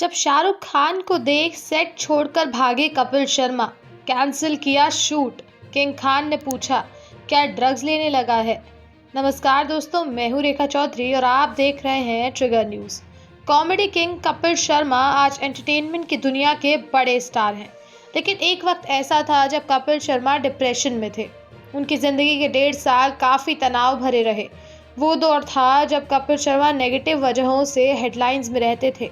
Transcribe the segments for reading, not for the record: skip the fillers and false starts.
जब शाहरुख खान को देख सेट छोड़कर भागे कपिल शर्मा, कैंसिल किया शूट। किंग खान ने पूछा, क्या ड्रग्स लेने लगा है? नमस्कार दोस्तों, मैं हूं रेखा चौधरी और आप देख रहे हैं trigger news. Comedy king Kapil Sharma आज एंटरटेनमेंट की दुनिया के बड़े स्टार हैं, लेकिन एक वक्त ऐसा था जब कपिल शर्मा डिप्रेशन में थे। उनकी ज़िंदगी के 1.5 साल काफ़ी तनाव भरे रहे। वो दौर था जब कपिल शर्मा नेगेटिव वजहों से हेडलाइंस में रहते थे।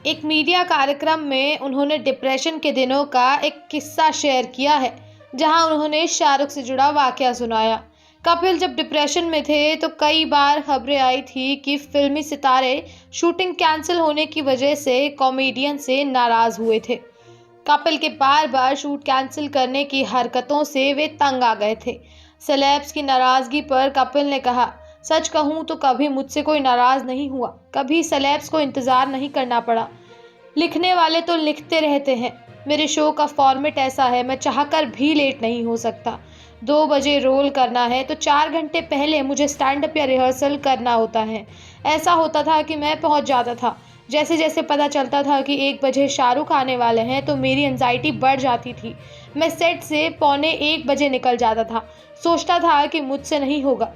एक मीडिया कार्यक्रम में उन्होंने डिप्रेशन के दिनों का एक किस्सा शेयर किया है, जहां उन्होंने शाहरुख से जुड़ा वाकया सुनाया। कपिल जब डिप्रेशन में थे तो कई बार खबरें आई थी कि फिल्मी सितारे शूटिंग कैंसिल होने की वजह से कॉमेडियन से नाराज हुए थे। कपिल के बार बार शूट कैंसिल करने की हरकतों से वे तंग आ गए थे। सेलेब्स की नाराजगी पर कपिल ने कहा, सच कहूँ तो कभी मुझसे कोई नाराज नहीं हुआ, कभी सेलेब्स को इंतज़ार नहीं करना पड़ा। लिखने वाले तो लिखते रहते हैं। मेरे शो का फॉर्मेट ऐसा है, मैं चाहकर भी लेट नहीं हो सकता। 2 बजे रोल करना है तो 4 घंटे पहले मुझे स्टैंड अप या रिहर्सल करना होता है। ऐसा होता था कि मैं पहुंच जाता था। जैसे जैसे पता चलता था कि 1 बजे शाहरुख आने वाले हैं तो मेरी एंजाइटी बढ़ जाती थी। मैं सेट से 12:45 बजे निकल जाता था। सोचता था कि मुझसे नहीं होगा।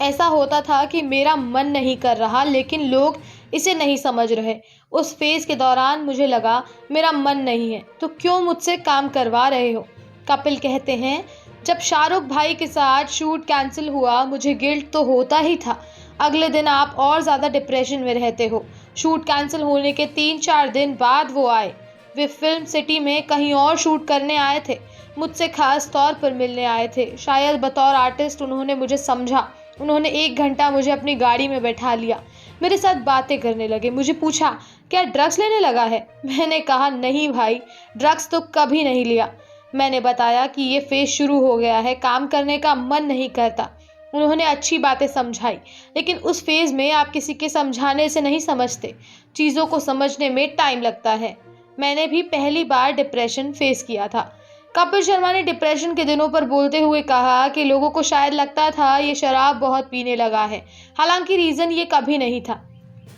ऐसा होता था कि मेरा मन नहीं कर रहा, लेकिन लोग इसे नहीं समझ रहे। उस फेज़ के दौरान मुझे लगा, मेरा मन नहीं है तो क्यों मुझसे काम करवा रहे हो? कपिल कहते हैं, जब शाहरुख भाई के साथ शूट कैंसिल हुआ मुझे गिल्ट तो होता ही था। अगले दिन आप और ज़्यादा डिप्रेशन में रहते हो। शूट कैंसिल होने के 3-4 दिन बाद वो आए। वे फिल्म सिटी में कहीं और शूट करने आए थे। मुझसे खास तौर पर मिलने आए थे। शायद बतौर आर्टिस्ट उन्होंने मुझे समझा। उन्होंने 1 घंटा मुझे अपनी गाड़ी में बैठा लिया। मेरे साथ बातें करने लगे। मुझे पूछा, क्या ड्रग्स लेने लगा है? मैंने कहा, नहीं भाई, ड्रग्स तो कभी नहीं लिया। मैंने बताया कि ये फेज़ शुरू हो गया है, काम करने का मन नहीं करता। उन्होंने अच्छी बातें समझाई, लेकिन उस फेज़ में आप किसी के समझाने से नहीं समझते। चीज़ों को समझने में टाइम लगता है। मैंने भी पहली बार डिप्रेशन फेस किया था। कपिल शर्मा ने डिप्रेशन के दिनों पर बोलते हुए कहा कि लोगों को शायद लगता था ये शराब बहुत पीने लगा है। हालांकि रीज़न ये कभी नहीं था।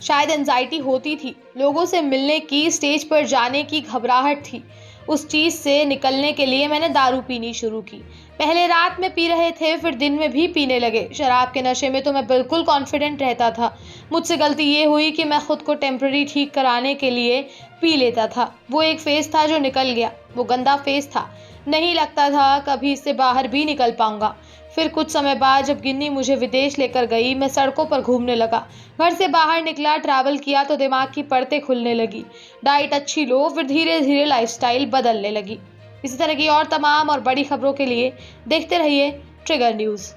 शायद एंजाइटी होती थी, लोगों से मिलने की, स्टेज पर जाने की घबराहट थी। उस चीज़ से निकलने के लिए मैंने दारू पीनी शुरू की। पहले रात में पी रहे थे, फिर दिन में भी पीने लगे। शराब के नशे में तो मैं बिल्कुल कॉन्फिडेंट रहता था। मुझसे गलती ये हुई कि मैं खुद को टेम्पररी ठीक कराने के लिए पी लेता था। वो एक फेज़ था जो निकल गया। वो गंदा फेज़ था। नहीं लगता था कभी इससे बाहर भी निकल पाऊंगा। फिर कुछ समय बाद जब गिन्नी मुझे विदेश लेकर गई, मैं सड़कों पर घूमने लगा। घर से बाहर निकला, ट्रैवल किया तो दिमाग की परतें खुलने लगी। डाइट अच्छी लो, फिर धीरे धीरे लाइफस्टाइल बदलने लगी। इसी तरह की और तमाम और बड़ी खबरों के लिए देखते रहिए ट्रिगर न्यूज़।